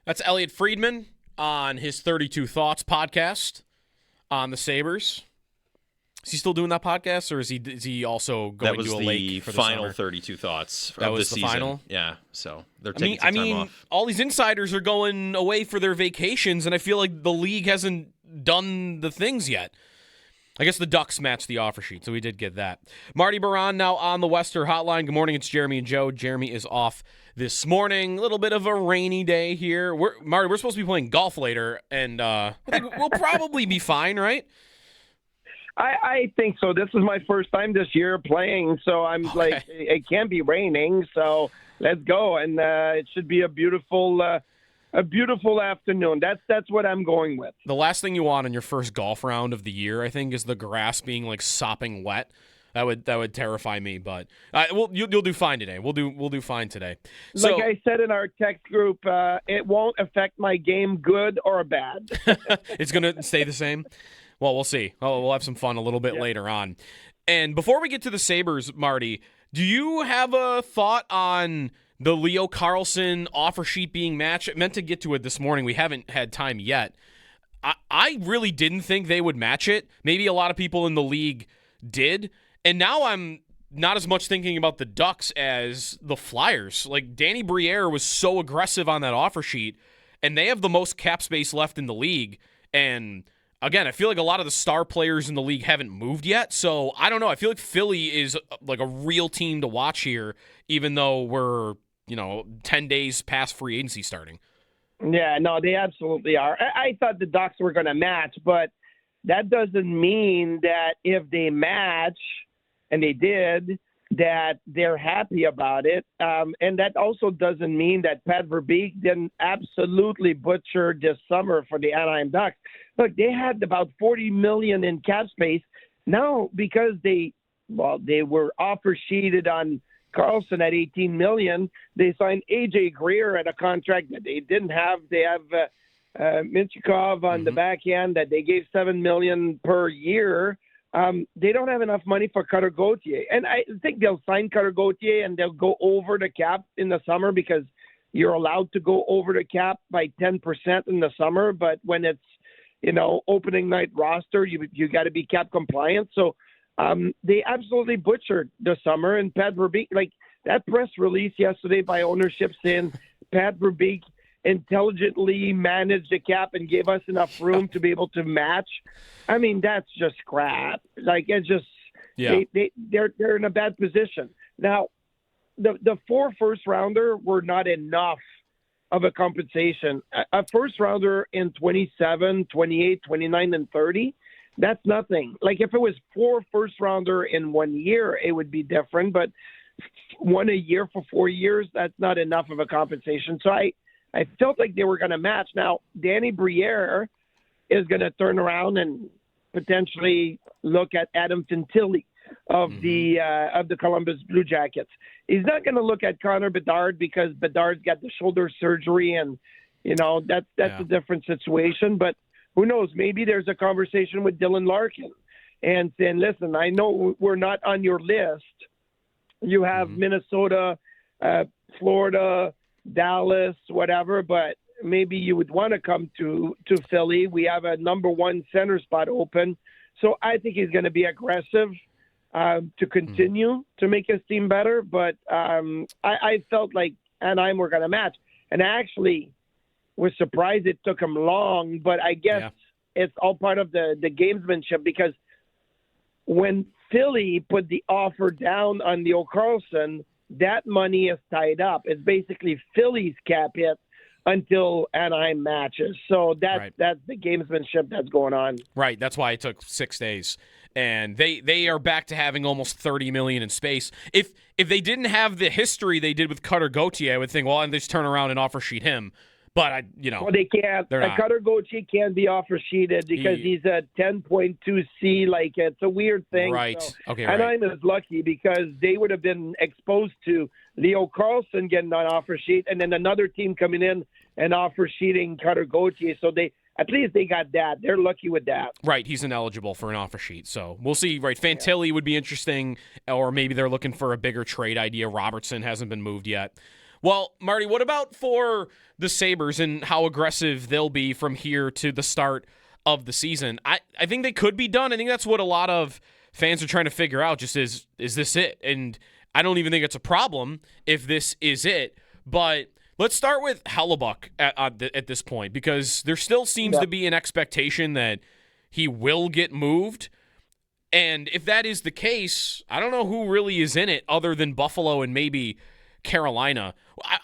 That's Elliot Friedman on his 32 Thoughts podcast on the Sabres. Is he still doing that podcast, or is he also going to a lake for the final summer? 32 Thoughts That of the was the season. final? Yeah, so they're taking some time off. All these insiders are going away for their vacations, and I feel like the league hasn't done the things yet. I guess the Ducks matched the offer sheet, so we did get that. Marty Biron now on the Western Hotline. Good morning, it's Jeremy and Joe. Jeremy is off this morning. A little bit of a rainy day here. Marty, we're supposed to be playing golf later, and I think we'll probably be fine, right? I think so. This is my first time this year playing, so I'm like, it can't be raining, so let's go. And it should be a beautiful afternoon. That's what I'm going with. The last thing you want on your first golf round of the year, I think, is the grass being like sopping wet. That would terrify me, but you'll do fine today. We'll do fine today. So, like I said in our text group, it won't affect my game, good or bad. It's gonna stay the same. Well, we'll see. We'll have some fun a little bit later on. And before we get to the Sabres, Marty, do you have a thought on the Leo Carlsson offer sheet being matched? I meant to get to it this morning. We haven't had time yet. I really didn't think they would match it. Maybe a lot of people in the league did. And now I'm not as much thinking about the Ducks as the Flyers. Like, Danny Briere was so aggressive on that offer sheet, and they have the most cap space left in the league. And again, I feel like a lot of the star players in the league haven't moved yet. So I don't know. I feel like Philly is like a real team to watch here, even though we're 10 days past free agency starting. Yeah, no, they absolutely are. I thought the Ducks were going to match, but that doesn't mean that if they match, and they did, that they're happy about it. And that also doesn't mean that Pat Verbeek didn't absolutely butcher this summer for the Anaheim Ducks. Look, they had about $40 million in cap space. Now, because they were offer sheeted on Carlson at $18 million, they signed A.J. Greer at a contract that they didn't have. They have Minchikov on the back end that they gave $7 million per year. They don't have enough money for Cutter Gauthier. And I think they'll sign Cutter Gauthier and they'll go over the cap in the summer because you're allowed to go over the cap by 10% in the summer. But when it's, opening night roster, you got to be cap compliant. So they absolutely butchered the summer. And Pat Verbeek, like that press release yesterday by ownership saying Pat Verbeek intelligently managed the cap and gave us enough room to be able to match. I mean, that's just crap. Like, it's just they're in a bad position. Now, the 4 first-rounder were not enough of a compensation. A first-rounder in 27, 28, 29, and 30, that's nothing. Like, if it was 4 first-rounder in 1 year, it would be different. But one a year for 4 years, that's not enough of a compensation. So I felt like they were going to match. Now, Danny Briere is going to turn around and potentially look at Adam Fantilli of the Columbus Blue Jackets. He's not going to look at Connor Bedard because Bedard's got the shoulder surgery, and that's a different situation. But who knows? Maybe there's a conversation with Dylan Larkin and saying, "Listen, I know we're not on your list. You have Minnesota, Florida, Dallas, whatever, but maybe you would want to come to Philly. We have a number 1 center spot open." So I think he's going to be aggressive to continue to make his team better. But I felt like Anaheim were going to match. And I actually was surprised it took him long, but I guess it's all part of the gamesmanship, because when Philly put the offer down on Leo Carlsson, that money is tied up. It's basically Philly's cap hit until Anaheim matches. So that's the gamesmanship that's going on. Right. That's why it took 6 days. And they are back to having almost $30 million in space. If they didn't have the history they did with Cutter Gauthier, I would think, well, and they just turn around and offer sheet him. But well, they can't. Cutter Gauthier can't be offer sheeted because he's a 10.2C. Like, it's a weird thing. Right. So okay. Anaheim is lucky because they would have been exposed to Leo Carlsson getting an offer sheet, and then another team coming in and offer sheeting Cutter Gauthier. So at least they got that. They're lucky with that. Right. He's ineligible for an offer sheet. So we'll see. Right. Fantilli would be interesting, or maybe they're looking for a bigger trade idea. Robertson hasn't been moved yet. Well, Marty, what about for the Sabres and how aggressive they'll be from here to the start of the season? I think they could be done. I think that's what a lot of fans are trying to figure out, just is this it? And I don't even think it's a problem if this is it. But let's start with Hellebuyck at this point, because there still seems to be an expectation that he will get moved. And if that is the case, I don't know who really is in it other than Buffalo and maybe Carolina.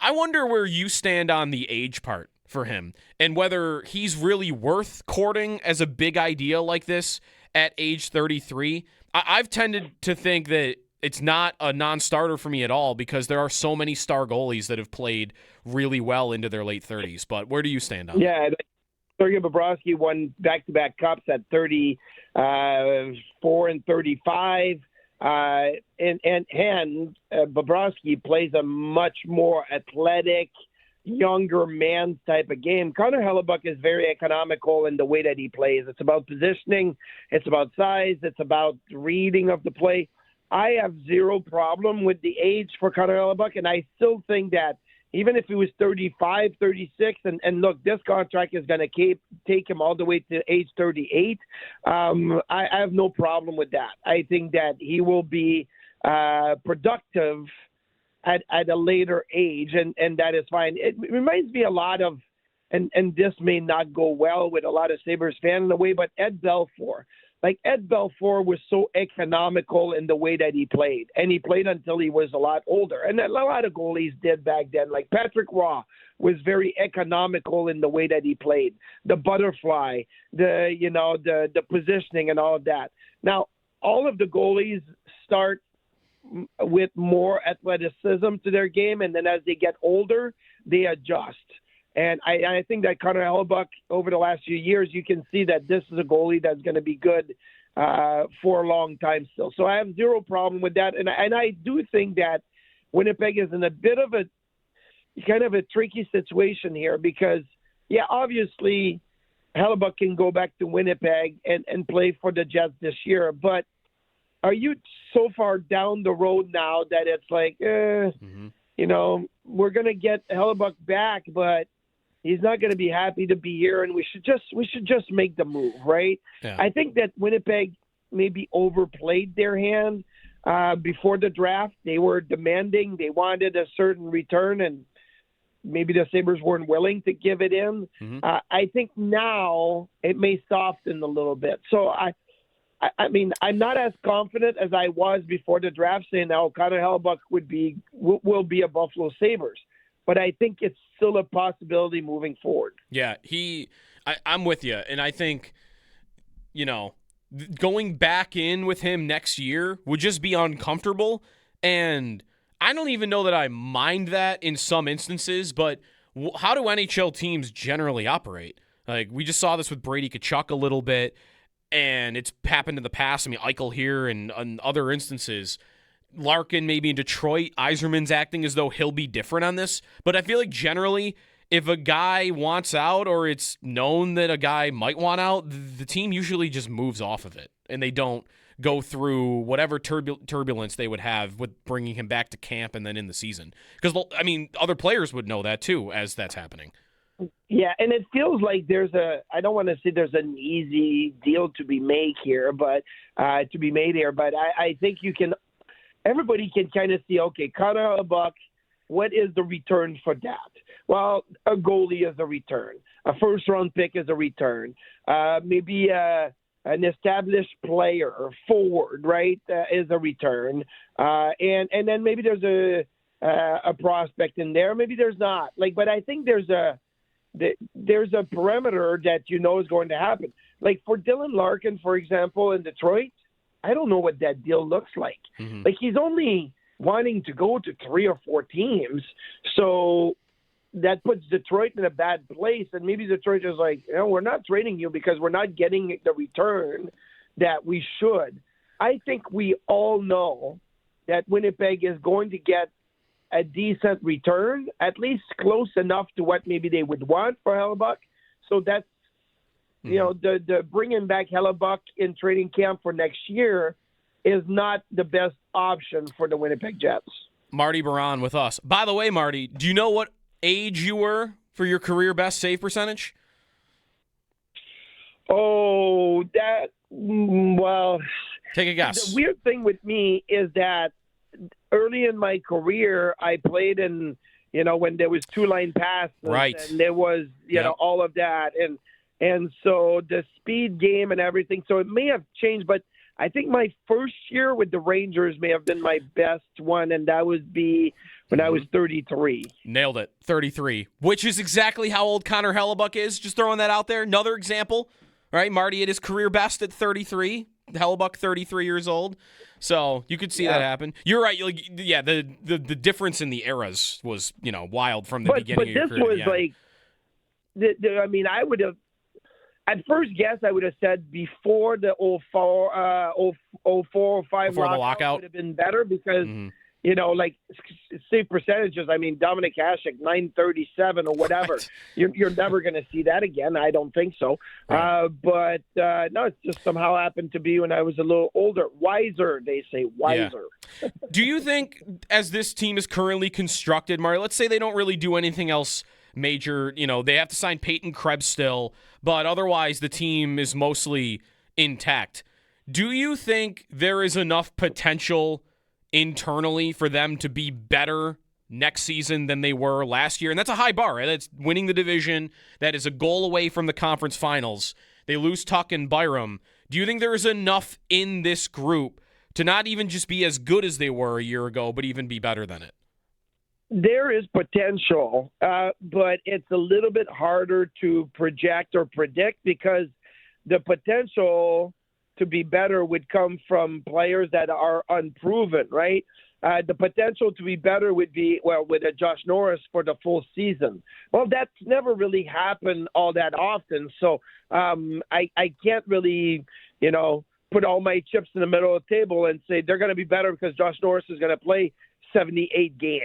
I wonder where you stand on the age part for him and whether he's really worth courting as a big idea like this at age 33. I've tended to think that it's not a non-starter for me at all because there are so many star goalies that have played really well into their late 30s. But where do you stand on it? Yeah, Sergei Bobrovsky won back-to-back cups at 34 and 35. And Bobrovsky plays a much more athletic, younger man type of game. Connor Hellebuyck is very economical in the way that he plays. It's about positioning. It's about size. It's about reading of the play. I have zero problem with the age for Connor Hellebuyck, and I still think that even if he was 35, 36, and look, this contract is going to take him all the way to age 38, I have no problem with that. I think that he will be productive at a later age, and that is fine. It reminds me a lot of, and this may not go well with a lot of Sabres fans in a way, but Ed Belfour. Like, Ed Belfour was so economical in the way that he played, and he played until he was a lot older. And a lot of goalies did back then. Like Patrick Roy was very economical in the way that he played. The butterfly, the positioning and all of that. Now, all of the goalies start with more athleticism to their game, and then as they get older, they adjust. And I think that Connor Hellebuyck, over the last few years, you can see that this is a goalie that's going to be good for a long time still. So I have zero problem with that. And I do think that Winnipeg is in a bit of a kind of a tricky situation here because, yeah, obviously Hellebuyck can go back to Winnipeg and play for the Jets this year. But are you so far down the road now that it's like, we're going to get Hellebuyck back, but he's not going to be happy to be here, and we should just make the move, right? Yeah. I think that Winnipeg maybe overplayed their hand before the draft. They were demanding. They wanted a certain return, and maybe the Sabres weren't willing to give it in. Mm-hmm. I think now it may soften a little bit. So I mean, I'm not as confident as I was before the draft saying now Connor Hellebuyck will be a Buffalo Sabres. But I think it's still a possibility moving forward. Yeah, I'm with you. And I think, going back in with him next year would just be uncomfortable. And I don't even know that I mind that in some instances, but how do NHL teams generally operate? Like, we just saw this with Brady Tkachuk a little bit, and it's happened in the past. I mean, Eichel here and other instances. Larkin maybe in Detroit, Yzerman's acting as though he'll be different on this. But I feel like generally, if a guy wants out or it's known that a guy might want out, the team usually just moves off of it. And they don't go through whatever turbulence they would have with bringing him back to camp and then in the season. Because, I mean, other players would know that too as that's happening. Yeah, and it feels like I don't want to say there's an easy deal to be made here, but I think everybody can kind of see, okay, Connor Hellebuyck, what is the return for that? Well, a goalie is a return. A first-round pick is a return. Maybe an established player or forward, right, is a return. And then maybe there's a prospect in there. Maybe there's not. But I think there's a perimeter that is going to happen. Like for Dylan Larkin, for example, in Detroit, I don't know what that deal looks like. Mm-hmm. Like he's only wanting to go to 3 or 4 teams. So that puts Detroit in a bad place. And maybe Detroit is like, we're not trading you because we're not getting the return that we should. I think we all know that Winnipeg is going to get a decent return, at least close enough to what maybe they would want for Hellebuyck. So that's, the bringing back Hellebuyck in training camp for next year is not the best option for the Winnipeg Jets. Marty Biron with us. By the way, Marty, do you know what age you were for your career best save percentage? Oh, well. Take a guess. The weird thing with me is that early in my career, I played in, when there was two-line passes. Right. And there was, all of that. And so the speed game and everything. So it may have changed, but I think my first year with the Rangers may have been my best one, and that would be when I was 33. Nailed it. 33, which is exactly how old Connor Hellebuyck is. Just throwing that out there. Another example, right? Marty at his career best at 33. Hellebuyck, 33 years old. So you could see that happen. You're right. Yeah, the difference in the eras was, wild from the beginning of your career. But this was I mean, I would have, at first guess, I would have said before the 04, 05 before the lockout would have been better because, save percentages. I mean, Dominic Hasek, 937 or whatever. Right. You're never going to see that again. I don't think so. Right. But no, it's just somehow happened to be when I was a little older. Wiser, they say, wiser. Yeah. Do you think, as this team is currently constructed, Mario, let's say they don't really do anything else major, they have to sign Peyton Krebs still, but otherwise the team is mostly intact. Do you think there is enough potential internally for them to be better next season than they were last year? And that's a high bar, right? That's winning the division. That is a goal away from the conference finals. They lose Tuck and Biron. Do you think there is enough in this group to not even just be as good as they were a year ago, but even be better than it? There is potential, but it's a little bit harder to project or predict because the potential to be better would come from players that are unproven, right? The potential to be better would be, with a Josh Norris for the full season. Well, that's never really happened all that often. So I can't really, put all my chips in the middle of the table and say they're going to be better because Josh Norris is going to play 78 games.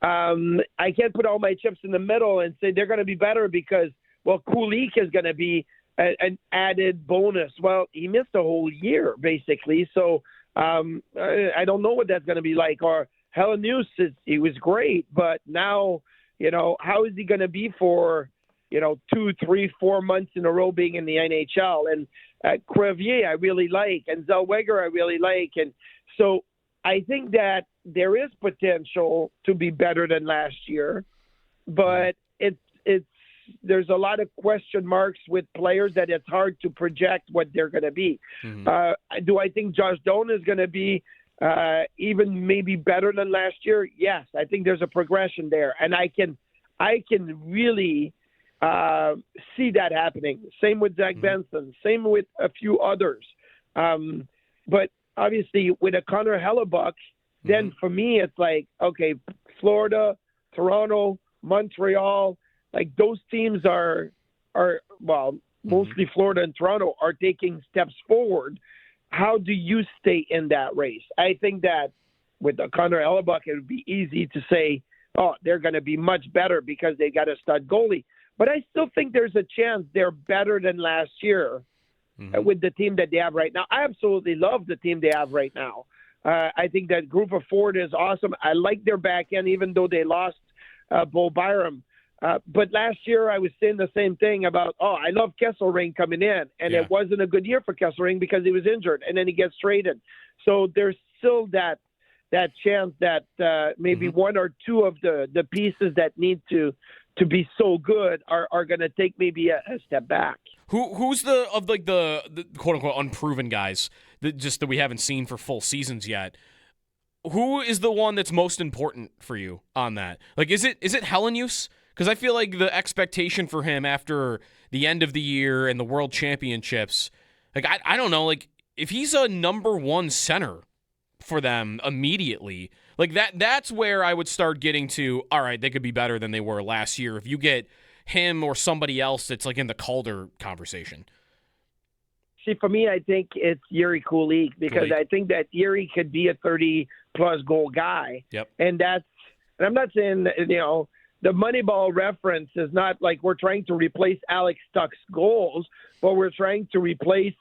I can't put all my chips in the middle and say they're going to be better because, Kulich is going to be an added bonus. Well, he missed a whole year, basically. So I don't know what that's going to be like. Or Hellebuyck, he was great, but now, how is he going to be for, 2, 3, 4 months in a row being in the NHL? And Crevier I really like, and Zellweger I really like. And so I think that there is potential to be better than last year, but there's a lot of question marks with players that it's hard to project what they're going to be. Mm-hmm. Do I think Josh Doan is going to be even maybe better than last year? Yes, I think there's a progression there, and I can really see that happening. Same with Zach Benson, same with a few others. But obviously, with a Connor Hellebuyck, then for me, it's like, okay, Florida, Toronto, Montreal, like those teams are mostly Florida and Toronto are taking steps forward. How do you stay in that race? I think that with a Connor Hellebuyck, it would be easy to say, oh, they're going to be much better because they got a stud goalie. But I still think there's a chance they're better than last year with the team that they have right now. I absolutely love the team they have right now. I think that group of four is awesome. I like their back end, even though they lost Bo Byram. But last year I was saying the same thing about, I love Kesselring coming in. And it wasn't a good year for Kesselring because he was injured, and then he gets traded. So there's still that chance that maybe one or two of the pieces that need to be so good are going to take maybe a step back. Who's the quote unquote unproven guys that we haven't seen for full seasons yet? Who is the one that's most important for you on that? Like, is it Hellebuyck? Because I feel like the expectation for him after the end of the year and the World Championships, like I don't know, like if he's a number one center for them immediately, like that's where I would start getting to, all right, they could be better than they were last year if you get him or somebody else that's like in the Calder conversation. See, for me, I think it's Yuri Kulich because I think that Yuri could be a 30-plus goal guy. Yep. And I'm not saying, the Moneyball reference is not like we're trying to replace Alex Tuck's goals, but we're trying to replace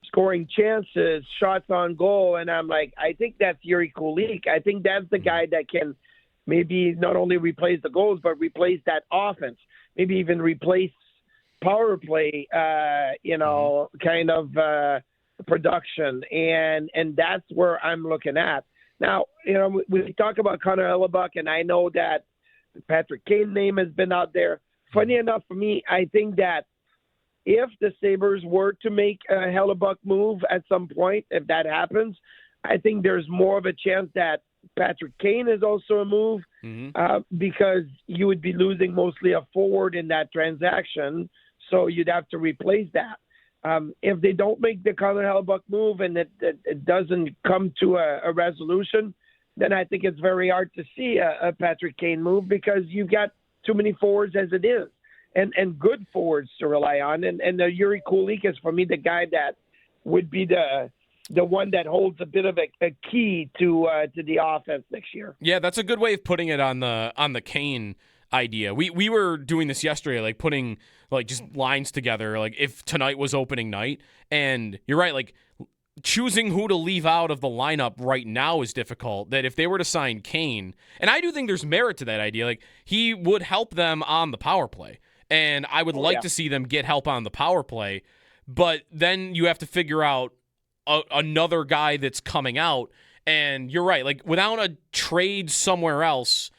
scoring chances, shots on goal, and I'm like, I think that's Yuri Kulik. I think that's the guy that can maybe not only replace the goals, but replace that offense, maybe even replace power play, kind of production. And that's where I'm looking at. Now, we talk about Connor Hellebuyck, and I know that Patrick Kane's name has been out there. Funny enough for me, I think that if the Sabres were to make a Hellebuyck move at some point, if that happens, I think there's more of a chance that Patrick Kane is also a move because you would be losing mostly a forward in that transaction, so you'd have to replace that. If they don't make the Connor Hellebuyck move and it doesn't come to a resolution, then I think it's very hard to see a Patrick Kane move because you've got too many forwards as it is, and good forwards to rely on. And the Yuri Kulik is, for me, the guy that would be the one that holds a bit of a key to the offense next year. Yeah, that's a good way of putting it on the Kane idea. We were doing this yesterday, like putting like just lines together, like if tonight was opening night. And you're right, like choosing who to leave out of the lineup right now is difficult. That if they were to sign Kane, and I do think there's merit to that idea, like he would help them on the power play. And I would like to see them get help on the power play, but then you have to figure out another guy that's coming out. And you're right, like without a trade somewhere else,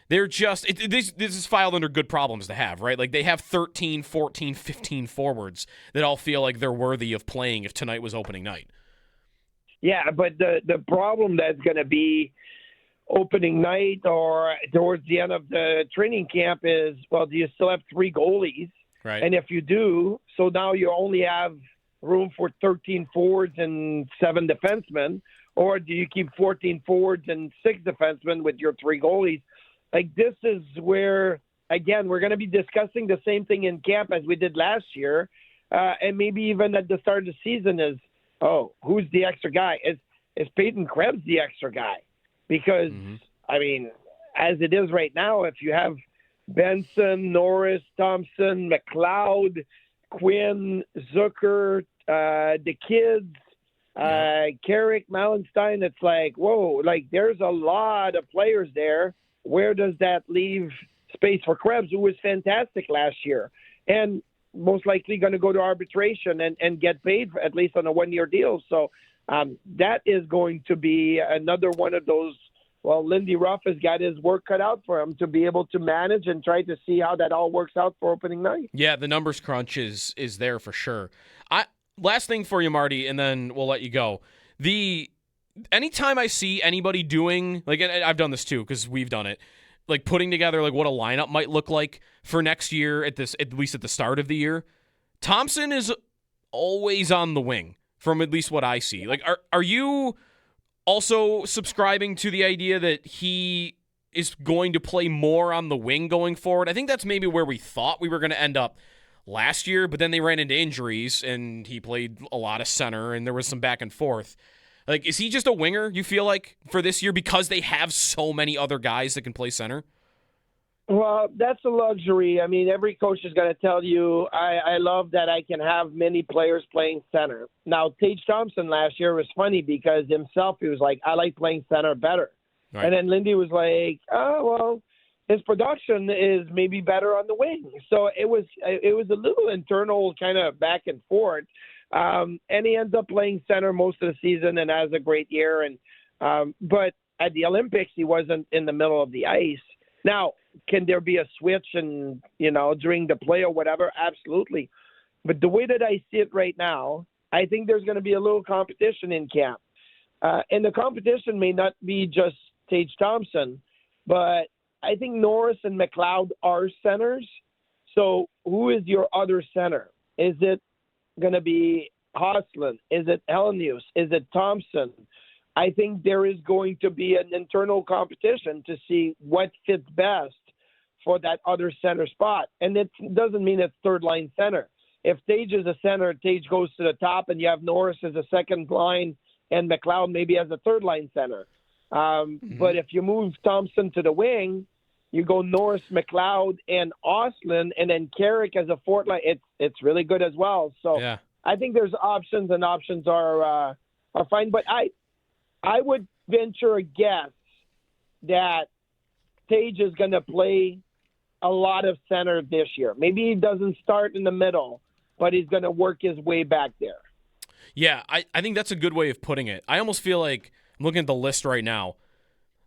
they're just this is filed under good problems to have, right? Like they have 13, 14, 15 forwards that all feel like they're worthy of playing if tonight was opening night. Yeah, but the problem that's going to be opening night or towards the end of the training camp is, well, do you still have 3 goalies? Right. And if you do, so now you only have room for 13 forwards and 7 defensemen, or do you keep 14 forwards and 6 defensemen with your 3 goalies? Like, this is where, again, we're going to be discussing the same thing in camp as we did last year, and maybe even at the start of the season is, who's the extra guy? Is Peyton Krebs the extra guy? Because, I mean, as it is right now, if you have Benson, Norris, Thompson, McLeod, Quinn, Zucker, the kids, Carrick, Malenstein, it's like, whoa, like there's a lot of players there. Where does that leave space for Krebs, who was fantastic last year and most likely going to go to arbitration and get paid at least on a 1-year deal? So that is going to be another one of those. Well, Lindy Ruff has got his work cut out for him to be able to manage and try to see how that all works out for opening night. Yeah, the numbers crunch is there for sure. Last thing for you, Marty, and then we'll let you go. Anytime I see anybody doing, like, and I've done this too because we've done it, like putting together like what a lineup might look like for next year at least at the start of the year, Thompson is always on the wing from at least what I see. Like, are you also subscribing to the idea that he is going to play more on the wing going forward? I think that's maybe where we thought we were going to end up last year, but then they ran into injuries and he played a lot of center and there was some back and forth. Like, is he just a winger, you feel like, for this year because they have so many other guys that can play center? Well, that's a luxury. I mean, every coach is going to tell you, I love that I can have many players playing center. Now, Tage Thompson last year was funny because himself, he was like, I like playing center better. Right. And then Lindy was like, his production is maybe better on the wing. So it was a little internal kind of back and forth. And he ends up playing center most of the season and has a great year. And but at the Olympics, he wasn't in the middle of the ice. Now, can there be a switch and, during the play or whatever? Absolutely. But the way that I see it right now, I think there's going to be a little competition in camp. And the competition may not be just Tage Thompson, but I think Norris and McLeod are centers. So who is your other center? Is it going to be Hoslund? Is it Hellenius? Is it Thompson? I think there is going to be an internal competition to see what fits best for that other center spot. And it doesn't mean it's third-line center. If Tage is a center, Tage goes to the top, and you have Norris as a second line and McLeod maybe as a third-line center. But if you move Thompson to the wing, you go Norris, McLeod, and Ostlund, and then Carrick as a fourth line. It's really good as well. So I think there's options, and options are fine. But I would venture a guess that Tage is going to play a lot of center this year. Maybe he doesn't start in the middle, but he's going to work his way back there. Yeah, I think that's a good way of putting it. I almost feel like I'm looking at the list right now.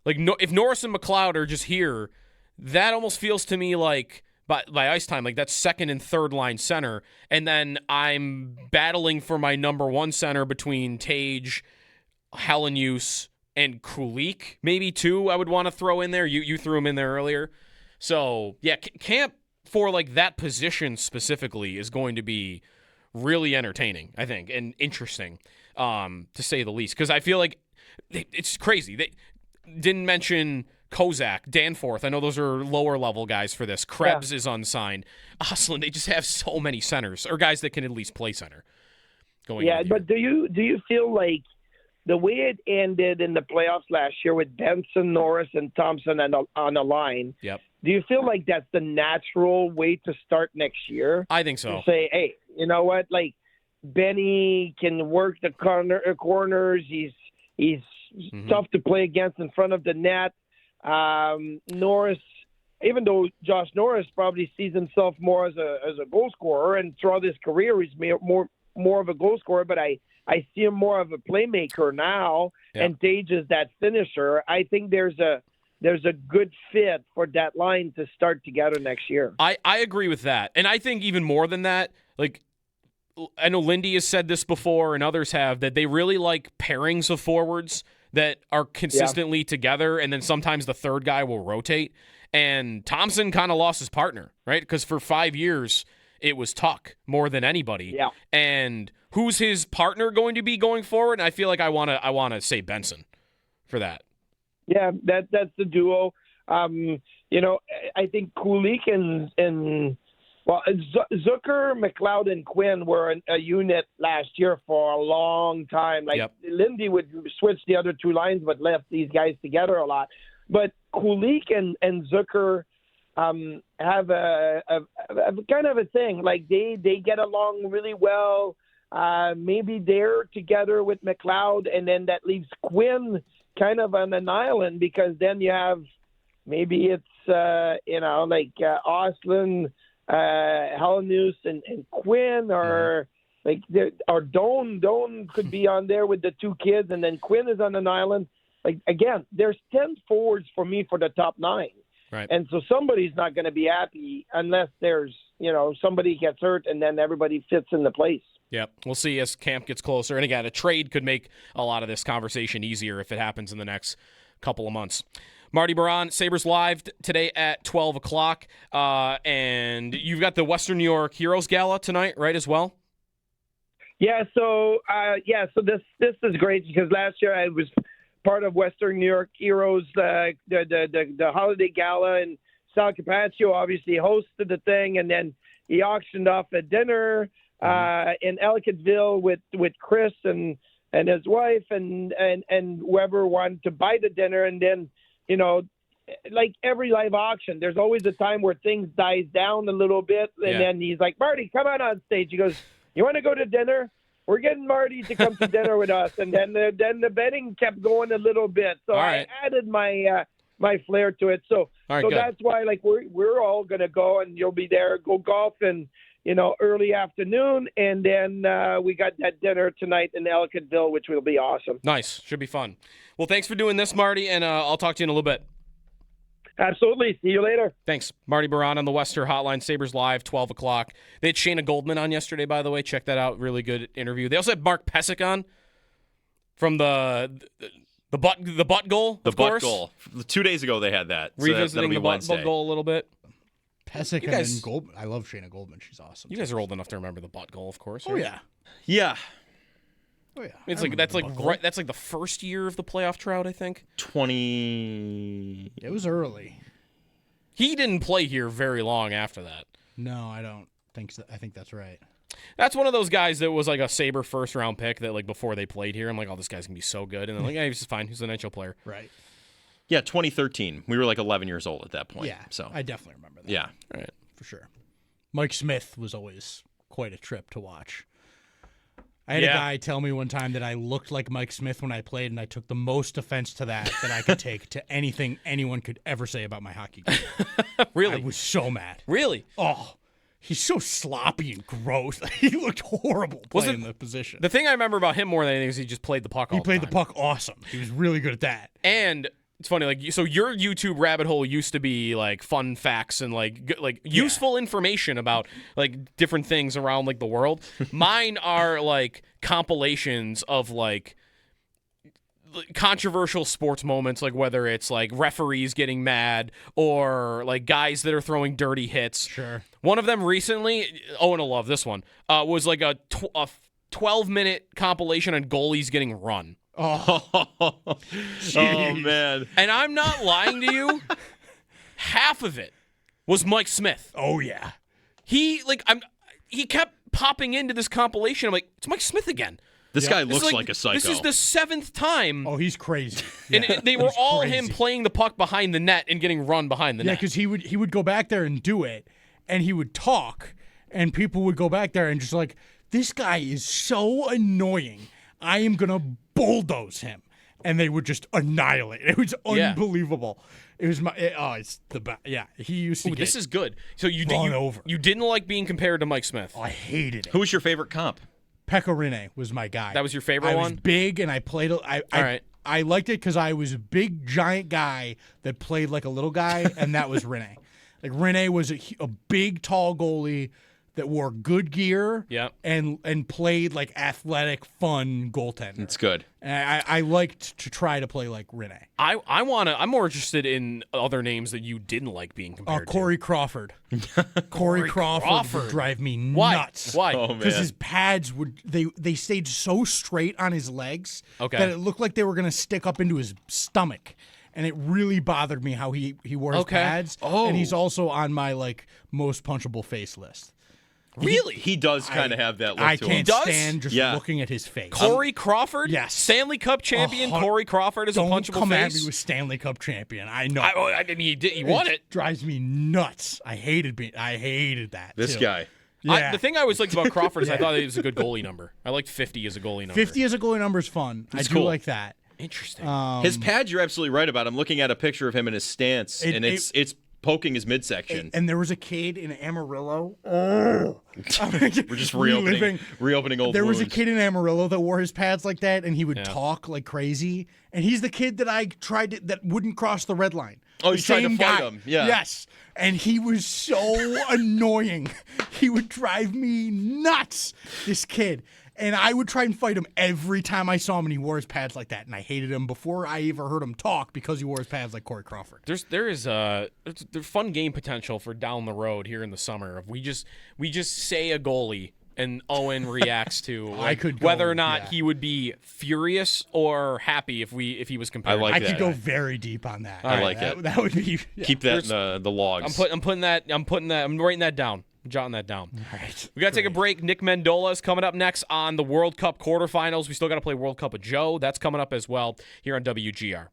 Like, if Norris and McLeod are just here, that almost feels to me like by ice time, like that's second and third line center, and then I'm battling for my number one center between Tage, Hellebuyck, and Kulich, maybe two. I would want to throw in there. You threw him in there earlier, so yeah, camp for like that position specifically is going to be really entertaining, I think, and interesting, to say the least. Because I feel like it's crazy. They didn't mention Kozak, Danforth. I know those are lower level guys for this. Krebs is unsigned. Oslin, they just have so many centers, or guys that can at least play center. But do you feel like the way it ended in the playoffs last year with Benson, Norris, and Thompson on the line? Yep. Do you feel like that's the natural way to start next year? I think so. To say, hey, you know what? Like, Benny can work the corners. He's tough to play against in front of the net. Norris, even though Josh Norris probably sees himself more as a goal scorer, and throughout his career he's more of a goal scorer, but I see him more of a playmaker now, and Tage is that finisher. I think there's a good fit for that line to start together next year. I agree with that, and I think even more than that, like, I know Lindy has said this before and others have, that they really like pairings of forwards that are consistently together, and then sometimes the third guy will rotate. And Thompson kind of lost his partner, right? Because for 5 years, it was Tuck more than anybody. Yeah. And who's his partner going to be going forward? And I feel like I want to say Benson for that. Yeah, that's the duo. I think Kulich and Zucker, McLeod, and Quinn were a unit last year for a long time. Lindy would switch the other two lines, but left these guys together a lot. But Kulich and Zucker have a kind of a thing. Like they get along really well. Maybe they're together with McLeod, and then that leaves Quinn kind of on an island, because then you have maybe it's Oslin, Hellebuyck, and Quinn, or Doan could be on there with the two kids, and then Quinn is on an island. Like, again, there's 10 forwards for me for the top 9. Right. And so somebody's not going to be happy unless there's, somebody gets hurt and then everybody fits into place. Yep. We'll see as camp gets closer. And again, a trade could make a lot of this conversation easier if it happens in the next couple of months. Marty Biron, Sabres Live today at 12 o'clock. And you've got the Western New York Heroes Gala tonight, right, as well? Yeah, so this is great, because last year I was part of Western New York Heroes, the holiday gala, and Sal Capaccio obviously hosted the thing, and then he auctioned off a dinner in Ellicottville with Chris and his wife and whoever wanted to buy the dinner. And then, like every live auction, there's always a time where things dies down a little bit, and then he's like, Marty, come on stage. He goes, you want to go to dinner? We're getting Marty to come to dinner with us. And then the betting kept going a little bit. So I added my flair to it. So that's why, like, we're all going to go, and you'll be there, go golfing, early afternoon. And then we got that dinner tonight in Ellicottville, which will be awesome. Nice. Should be fun. Well, thanks for doing this, Marty, and I'll talk to you in a little bit. Absolutely. See you later. Thanks. Marty Biron on the Western Hotline, Sabres Live, 12 o'clock. They had Shayna Goldman on yesterday, by the way. Check that out. Really good interview. They also had Mark Pesic on from the butt goal, of course. The butt goal. 2 days ago they had that. Revisiting the butt goal a little bit. Pesic and Goldman. I love Shayna Goldman. She's awesome. You guys are old enough to remember the butt goal, of course. Oh, right? Yeah. Yeah. Oh, yeah. It's that's like the first year of the playoff drought, I think. 20. It was early. He didn't play here very long after that. No, I don't think so. I think that's right. That's one of those guys that was like a Sabre first-round pick that, like, before they played here, I'm like, oh, this guy's going to be so good. And then, like, yeah, he's fine. He's an NHL player. Right. Yeah, 2013. We were like 11 years old at that point. Yeah, so I definitely remember that. Yeah. All right. For sure. Mike Smith was always quite a trip to watch. I had a guy tell me one time that I looked like Mike Smith when I played, and I took the most offense to that I could take to anything anyone could ever say about my hockey game. Really? I was so mad. Really? Oh, he's so sloppy and gross. He looked horrible playing the position. The thing I remember about him more than anything is he just played the puck all the time. He played the puck awesome. He was really good at that. And it's funny, like, so your YouTube rabbit hole used to be like fun facts and like useful information about like different things around like the world. Mine are like compilations of like controversial sports moments, like whether it's like referees getting mad or like guys that are throwing dirty hits. Sure. One of them recently, Owen will love this one, was like a 12-minute compilation on goalies getting run. Oh man. And I'm not lying to you. Half of it was Mike Smith. Oh yeah. He kept popping into this compilation. I'm like, it's Mike Smith again. This guy looks like a psycho. This is the 7th time. Oh, he's crazy. And they were all him playing the puck behind the net and getting run behind the net. Yeah, because he would go back there and do it, and he would talk, and people would go back there and just like, this guy is so annoying. I am going to bulldoze him. And they would just annihilate. It was unbelievable. It was it's the best. Yeah, he used to get this is good. So you didn't like being compared to Mike Smith. Oh, I hated it. Who was your favorite comp? Pekka Rinne was my guy. That was your favorite one? I was big, and I played. All right. I liked it because I was a big, giant guy that played like a little guy, and that was Rinne. Like Rinne was a big, tall goalie that wore good gear and played like athletic, fun goaltender. It's good. And I liked to try to play like Rinne. I'm more interested in other names that you didn't like being compared to. Corey Crawford. Corey Crawford would drive me nuts. Why? Oh, man. Because his pads they stayed so straight on his legs that it looked like they were gonna stick up into his stomach. And it really bothered me how he wore his pads. Oh. And he's also on my like most punchable face list. Really? He does kind of have that look I to can't him. stand just looking at his face. Corey Crawford? Yes. Stanley Cup champion Corey Crawford is a punchable face? Don't come at me with Stanley Cup champion. I know. I mean, he won it. Drives me nuts. I hated that. This guy. Yeah. The thing I always liked about Crawford is I thought he was a good goalie number. I liked 50 as a goalie number. 50 as a goalie number is fun. I do like that. Interesting. His pads, you're absolutely right about. I'm looking at a picture of him in his stance, and it's poking his midsection. And there was a kid in Amarillo. Oh. We're just reopening old There was a wounds. kid in Amarillo that wore his pads like that, and he would talk like crazy. And he's the kid that I tried that wouldn't cross the red line. Oh, you tried to fight him. Yeah. Yes. And he was so annoying. He would drive me nuts, this kid. And I would try and fight him every time I saw him, and he wore his pads like that. And I hated him before I ever heard him talk because he wore his pads like Corey Crawford. There's fun game potential for down the road here in the summer. If we just say a goalie and Owen reacts to whether or not he would be furious or happy if he was compared. I could go very deep on that. I like it. That would be keep that in the logs. I'm writing that down. I'm jotting that down. All right. We got to take a break. Nick Mendola is coming up next on the World Cup quarterfinals. We still got to play World Cup of Joe. That's coming up as well here on WGR.